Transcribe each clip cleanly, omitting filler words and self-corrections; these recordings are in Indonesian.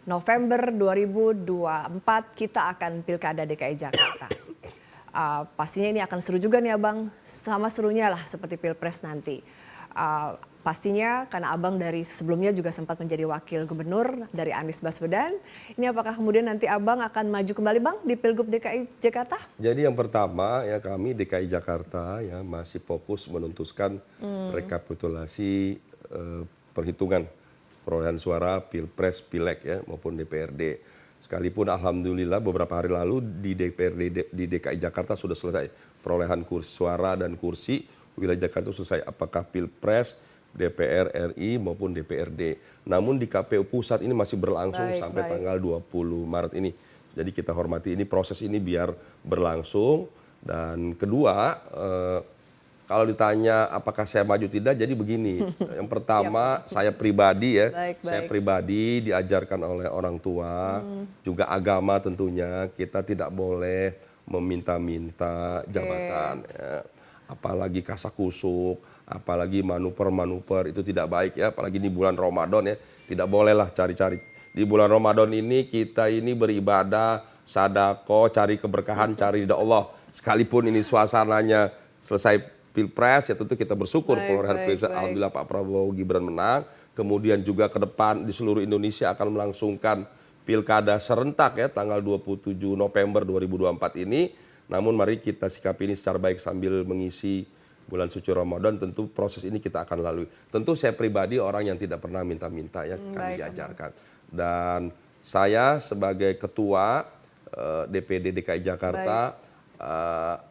November 2024 kita akan Pilkada DKI Jakarta. Pastinya ini akan seru juga nih Abang, sama serunya lah seperti Pilpres nanti. Pastinya karena Abang dari sebelumnya juga sempat menjadi wakil gubernur dari Anies Baswedan. Ini apakah kemudian nanti Abang akan maju kembali Bang di Pilgub DKI Jakarta? Jadi yang pertama ya kami DKI Jakarta ya masih fokus menuntaskan rekapitulasi perhitungan perolehan suara Pilpres, Pileg ya maupun DPRD. Sekalipun alhamdulillah beberapa hari lalu di DPRD di DKI Jakarta sudah selesai perolehan kursi suara dan kursi wilayah Jakarta selesai apakah Pilpres, DPR RI maupun DPRD. Namun di KPU pusat ini masih berlangsung sampai tanggal 20 Maret ini. Jadi kita hormati ini proses ini biar berlangsung. Dan kedua, kalau ditanya apakah saya maju tidak, jadi begini. Yang pertama saya pribadi ya, saya pribadi diajarkan oleh orang tua, juga agama tentunya kita tidak boleh meminta-minta jabatan. Ya. Apalagi kasakusuk, apalagi manuver-manuver itu tidak baik ya, apalagi di bulan Ramadan ya, tidak bolehlah cari-cari. Di bulan Ramadan ini kita ini beribadah, sadaqah, cari keberkahan, cari ridha Allah. Sekalipun ini suasananya selesai Pilpres ya tentu kita bersyukur perolehan Pilpres alhamdulillah Pak Prabowo Gibran menang. Kemudian juga ke depan di seluruh Indonesia akan melangsungkan Pilkada serentak ya tanggal 27 November 2024 ini. Namun mari kita sikapi ini secara baik sambil mengisi bulan suci Ramadan, tentu proses ini kita akan lalui. Tentu saya pribadi orang yang tidak pernah minta-minta ya, kami diajarkan. Dan saya sebagai ketua DPD DKI Jakarta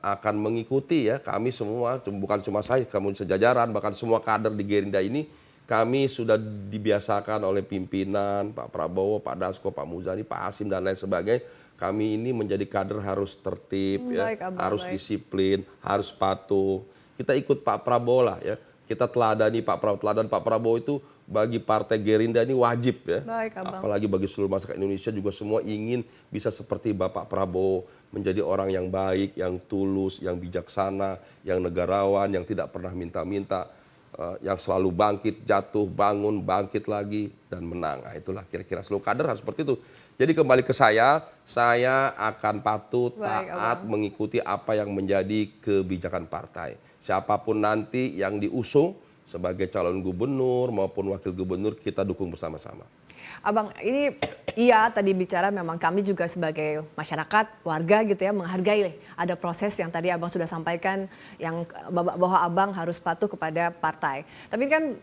akan mengikuti ya, kami semua, bukan cuma saya, kami sejajaran, bahkan semua kader di Gerindra ini, kami sudah dibiasakan oleh pimpinan, Pak Prabowo, Pak Dasko, Pak Muzani, Pak Hasim, dan lain sebagainya. Kami ini menjadi kader harus tertib, ya, harus disiplin, harus patuh. Kita ikut Pak Prabowo lah ya. Kita teladani Pak Prabowo. Teladan Pak Prabowo itu bagi Partai Gerindra ini wajib ya. Apalagi bagi seluruh masyarakat Indonesia juga semua ingin bisa seperti Bapak Prabowo. Menjadi orang yang baik, yang tulus, yang bijaksana, yang negarawan, yang tidak pernah minta-minta. Yang selalu bangkit, jatuh, bangun, bangkit lagi, dan menang. Nah, itulah kira-kira seluruh kader harus seperti itu. Jadi kembali ke saya akan patuh, taat, mengikuti apa yang menjadi kebijakan partai. Siapapun nanti yang diusung sebagai calon gubernur maupun wakil gubernur kita dukung bersama-sama. Abang, ini iya tadi bicara memang kami juga sebagai masyarakat, warga gitu ya menghargai ada proses yang tadi Abang sudah sampaikan yang bahwa Abang harus patuh kepada partai. Tapi kan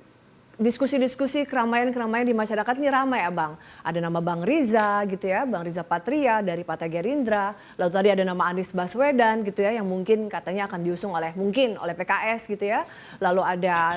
diskusi-diskusi keramaian-keramaian di masyarakat ini ramai Abang. Ada nama Bang Riza gitu ya, Bang Riza Patria dari Partai Gerindra. Lalu tadi ada nama Anies Baswedan gitu ya yang mungkin katanya akan diusung oleh PKS gitu ya. Lalu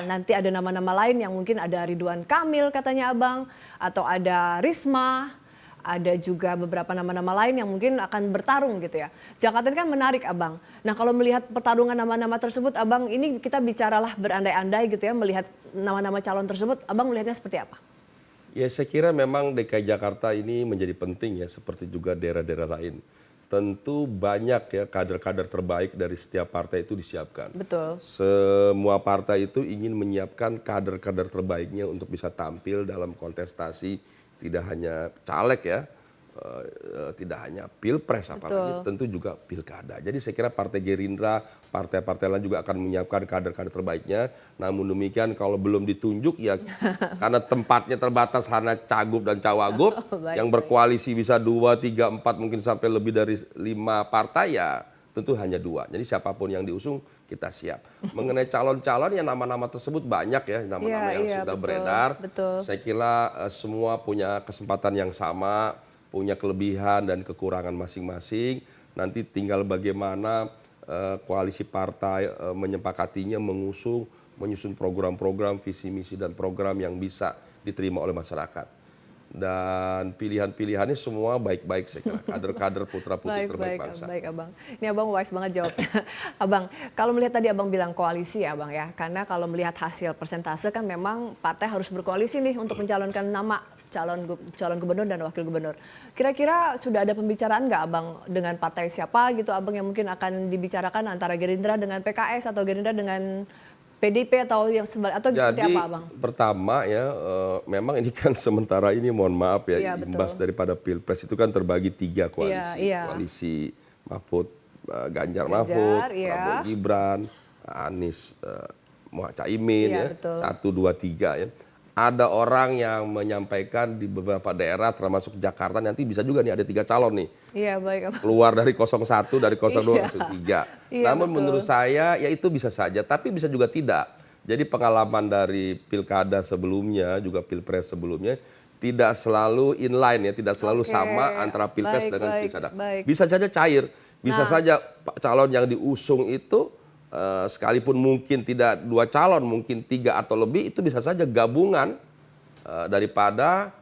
nanti ada nama-nama lain yang mungkin ada Ridwan Kamil katanya Abang, atau ada Risma. Ada juga beberapa nama-nama lain yang mungkin akan bertarung gitu ya. Jakarta ini kan menarik Abang. Nah kalau melihat pertarungan nama-nama tersebut Abang, ini kita bicaralah berandai-andai gitu ya, melihat nama-nama calon tersebut, Abang melihatnya seperti apa? Ya saya kira memang DKI Jakarta ini menjadi penting ya, seperti juga daerah-daerah lain. Tentu banyak ya kader-kader terbaik dari setiap partai itu disiapkan. Betul. Semua partai itu ingin menyiapkan kader-kader terbaiknya untuk bisa tampil dalam kontestasi. Tidak hanya caleg ya, tidak hanya pilpres apalagi, tentu juga pilkada. Jadi saya kira Partai Gerindra, partai-partai lain juga akan menyiapkan kader-kader terbaiknya. Namun demikian kalau belum ditunjuk ya karena tempatnya terbatas hanya cagup dan cawagup, yang berkoalisi bisa 2, 3, 4 mungkin sampai lebih dari 5 partai ya tentu hanya 2. Jadi siapapun yang diusung kita siap. Mengenai calon-calon ya nama-nama tersebut banyak ya, nama-nama yang sudah beredar. Saya kira semua punya kesempatan yang sama, punya kelebihan dan kekurangan masing-masing. Nanti tinggal bagaimana koalisi partai menyepakatinya, menyusun program-program, visi misi dan program yang bisa diterima oleh masyarakat. Dan pilihan-pilihannya semua baik-baik saya kira, kader-kader putra-putri terbaik bangsa. Baik Abang, ini Abang wise banget jawabnya. Abang, kalau melihat tadi Abang bilang koalisi ya Abang ya, karena kalau melihat hasil persentase kan memang partai harus berkoalisi nih untuk mencalonkan nama calon gubernur dan wakil gubernur. Kira-kira sudah ada pembicaraan nggak Abang dengan partai siapa gitu Abang yang mungkin akan dibicarakan antara Gerindra dengan PKS atau Gerindra dengan PDIP atau yang atau seperti Jadi apa Abang? pertama ya, memang ini kan sementara ini mohon maaf ya, Iya, imbas betul. daripada Pilpres itu kan terbagi 3 Iya, koalisi. iya. Koalisi Mahfud, Ganjar Mahfud, Ganjar, Prabowo iya. Gibran, Anies, Caimin Iya, ya, betul. 1, 2, 3 ya. Ada orang yang menyampaikan di beberapa daerah termasuk Jakarta nanti bisa juga nih ada 3 calon nih. Iya, baik Abang. Keluar dari 01, dari 02 Iya. langsung 3. Iya, Namun betul. menurut saya ya itu bisa saja, tapi bisa juga tidak. Jadi pengalaman dari pilkada sebelumnya, juga pilpres sebelumnya, tidak selalu inline ya, tidak selalu Oke. sama antara pilpres Baik, dengan baik, pilkada. baik. Bisa saja cair, bisa Nah, saja calon yang diusung itu sekalipun mungkin tidak 2 calon, mungkin 3 atau lebih, itu bisa saja gabungan daripada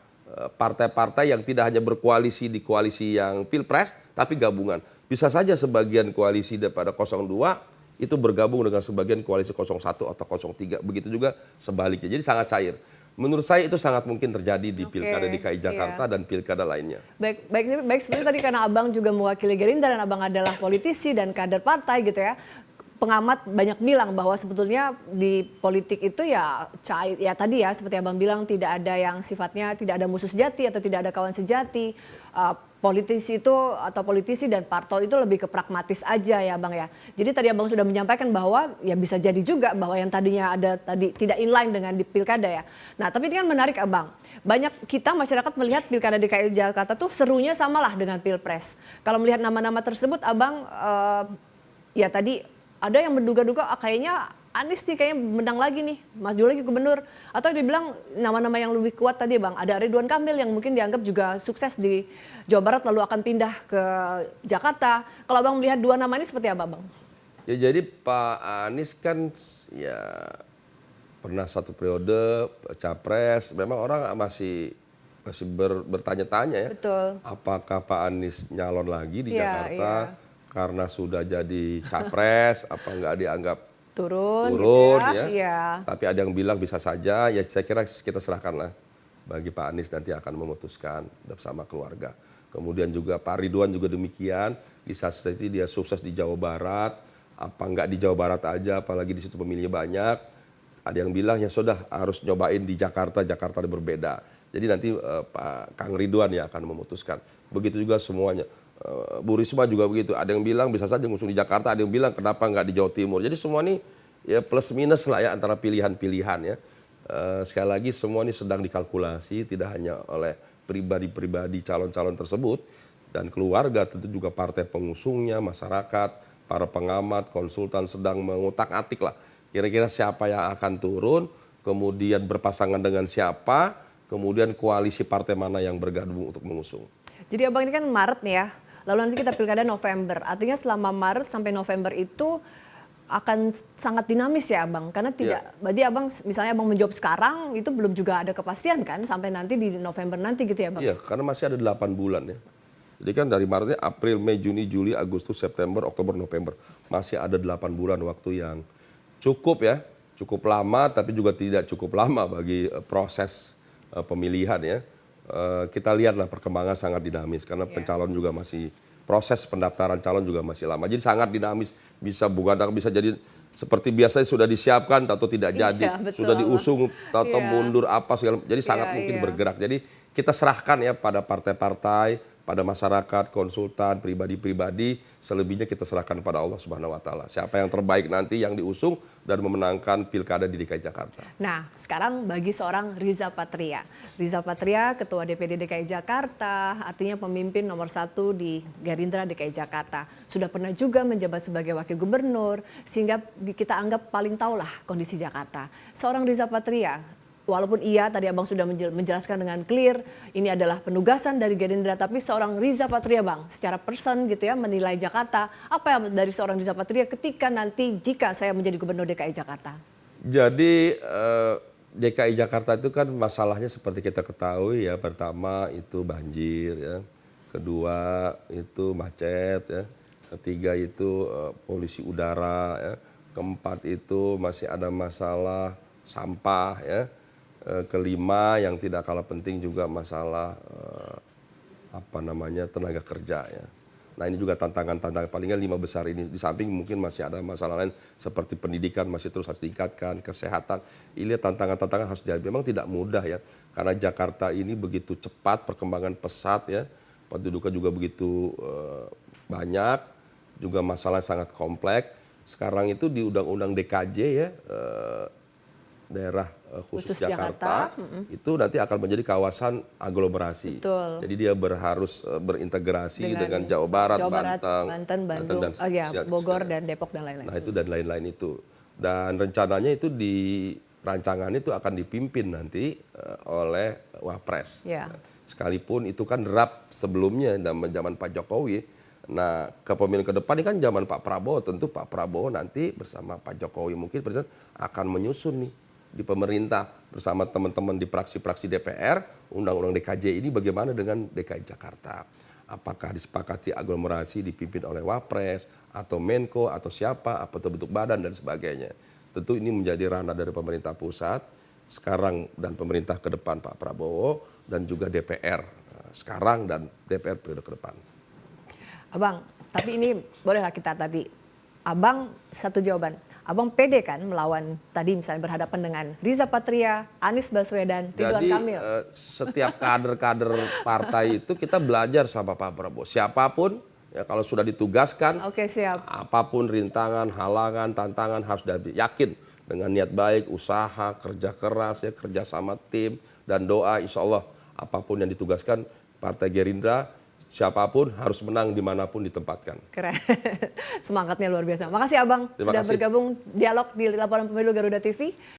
partai-partai yang tidak hanya berkoalisi di koalisi yang pilpres, tapi gabungan. Bisa saja sebagian koalisi daripada 02 itu bergabung dengan sebagian koalisi 01 atau 03. Begitu juga sebaliknya. Jadi sangat cair. Menurut saya itu sangat mungkin terjadi di oke, pilkada DKI Jakarta iya. dan pilkada lainnya. Baik, baik, baik sebenarnya tadi karena Abang juga mewakili Gerindra dan Abang adalah politisi dan kader partai gitu ya. Pengamat banyak bilang bahwa sebetulnya di politik itu ya cair, ya tadi ya seperti Abang bilang tidak ada yang sifatnya tidak ada musuh sejati atau tidak ada kawan sejati. Politisi itu atau politisi dan parpol itu lebih ke pragmatis aja ya Bang ya. Jadi tadi Abang sudah menyampaikan bahwa ya bisa jadi juga bahwa yang tadinya ada tadi tidak inline dengan di pilkada ya. Nah tapi ini kan menarik Abang. Banyak kita masyarakat melihat pilkada DKI Jakarta tuh serunya samalah dengan pilpres. Kalau melihat nama-nama tersebut Abang ya tadi ada yang menduga-duga kayaknya Anies nih kayaknya menang lagi nih, maju lagi gubernur. Atau dibilang nama-nama yang lebih kuat tadi Bang, ada Ridwan Kamil yang mungkin dianggap juga sukses di Jawa Barat lalu akan pindah ke Jakarta. Kalau Bang melihat dua nama ini seperti apa Bang? Ya jadi Pak Anies kan ya pernah 1 periode capres, memang orang masih bertanya-tanya ya. Betul. Apakah Pak Anies nyalon lagi di Iya, Jakarta iya. karena sudah jadi capres, apa nggak dianggap Turun gitu turun ya. ya. Iya. Tapi ada yang bilang bisa saja, ya saya kira kita serahkanlah bagi Pak Anies nanti akan memutuskan bersama keluarga. Kemudian juga Pak Ridwan juga demikian, di saat itu dia sukses di Jawa Barat, apa nggak di Jawa Barat aja, apalagi di situ pemilihnya banyak. Ada yang bilang ya sudah harus nyobain di Jakarta, Jakarta berbeda. Jadi nanti Pak Kang Ridwan yang akan memutuskan. Begitu juga semuanya. Bu Risma juga begitu. Ada yang bilang bisa saja ngusung di Jakarta, ada yang bilang kenapa nggak di Jawa Timur. Jadi semua ini ya plus minus lah ya antara pilihan-pilihan ya. Sekali lagi semua ini sedang dikalkulasi, tidak hanya oleh pribadi-pribadi calon-calon tersebut dan keluarga, tentu juga partai pengusungnya, masyarakat, para pengamat, konsultan sedang mengutak-atik lah. Kira-kira siapa yang akan turun, kemudian berpasangan dengan siapa, kemudian koalisi partai mana yang bergabung untuk mengusung. Jadi Abang ini kan Maret nih ya, lalu nanti kita pilkada November. Artinya selama Maret sampai November itu akan sangat dinamis ya Abang. Karena tidak, berarti Abang misalnya Abang menjawab sekarang itu belum juga ada kepastian kan sampai nanti di November nanti gitu ya Bang? Iya, karena masih ada 8 bulan ya. Jadi kan dari Maretnya April, Mei, Juni, Juli, Agustus, September, Oktober, November. Masih ada 8 bulan waktu yang cukup ya. Cukup lama tapi juga tidak cukup lama bagi proses pemilihan ya. Kita lihatlah perkembangan sangat dinamis karena pencalon juga masih proses pendaftaran calon juga masih lama. Jadi sangat dinamis, bisa bukan bisa jadi seperti biasanya sudah disiapkan atau tidak jadi, betul, sudah diusung atau Iya. mundur apa segala. Jadi sangat mungkin Iya. bergerak. Jadi kita serahkan ya pada partai-partai, pada masyarakat, konsultan, pribadi-pribadi, selebihnya kita serahkan pada Allah Subhanahu wa taala. Siapa yang terbaik nanti yang diusung dan memenangkan pilkada di DKI Jakarta. Nah, sekarang bagi seorang Riza Patria. Riza Patria, Ketua DPD DKI Jakarta, artinya pemimpin nomor 1 di Gerindra DKI Jakarta. Sudah pernah juga menjabat sebagai wakil gubernur, sehingga kita anggap paling tahulah kondisi Jakarta. Seorang Riza Patria, walaupun iya tadi Abang sudah menjelaskan dengan clear, ini adalah penugasan dari Gerindra, tapi seorang Riza Patria Bang, secara person gitu ya, menilai Jakarta, apa yang dari seorang Riza Patria ketika nanti jika saya menjadi gubernur DKI Jakarta? Jadi DKI Jakarta itu kan masalahnya seperti kita ketahui ya, pertama itu banjir ya, kedua itu macet ya, ketiga itu polusi udara ya, keempat itu masih ada masalah sampah ya, kelima yang tidak kalah penting juga masalah tenaga kerja ya. Nah ini juga tantangan-tantangan palingnya 5 besar ini. Di samping mungkin masih ada masalah lain seperti pendidikan masih terus harus ditingkatkan, kesehatan. Ini tantangan-tantangan harus dihadapi. Memang tidak mudah ya, karena Jakarta ini begitu cepat perkembangan pesat ya, penduduknya juga begitu banyak, juga masalah sangat kompleks. Sekarang itu di Undang-Undang DKJ ya, daerah khusus Jakarta, itu nanti akan menjadi kawasan aglomerasi. Betul. Jadi dia harus berintegrasi dengan Jawa Barat, Banten, Bandung, dan Bogor dan Depok dan lain-lain. Nah itu dan lain-lain itu. Dan rencananya itu di rancangan itu akan dipimpin nanti oleh Wapres. Ya. Sekalipun itu kan draft sebelumnya zaman Pak Jokowi. Nah kepemimpinan ke depan ini kan zaman Pak Prabowo. Tentu Pak Prabowo nanti bersama Pak Jokowi mungkin presiden akan menyusun nih di pemerintah bersama teman-teman di praksi-praksi DPR, Undang-Undang DKJ ini bagaimana dengan DKI Jakarta. Apakah disepakati aglomerasi dipimpin oleh Wapres, atau Menko, atau siapa, apa bentuk badan dan sebagainya. Tentu ini menjadi ranah dari pemerintah pusat, sekarang dan pemerintah ke depan Pak Prabowo, dan juga DPR sekarang dan DPR periode ke depan. Abang, tapi ini bolehlah kita tadi, Abang satu jawaban. Abang pede kan melawan tadi misalnya berhadapan dengan Riza Patria, Anies Baswedan, Ridwan Kamil. Jadi setiap kader-kader partai itu kita belajar sama Pak Prabowo. Siapapun ya kalau sudah ditugaskan, Oke, siap. apapun rintangan, halangan, tantangan harus yakin dengan niat baik, usaha, kerja keras, ya kerja sama tim dan doa. Insya Allah apapun yang ditugaskan Partai Gerindra, siapapun harus menang dimanapun ditempatkan. Keren. Semangatnya luar biasa. Makasih Abang Terima sudah kasih. bergabung dialog di Laporan Pemilu Garuda TV.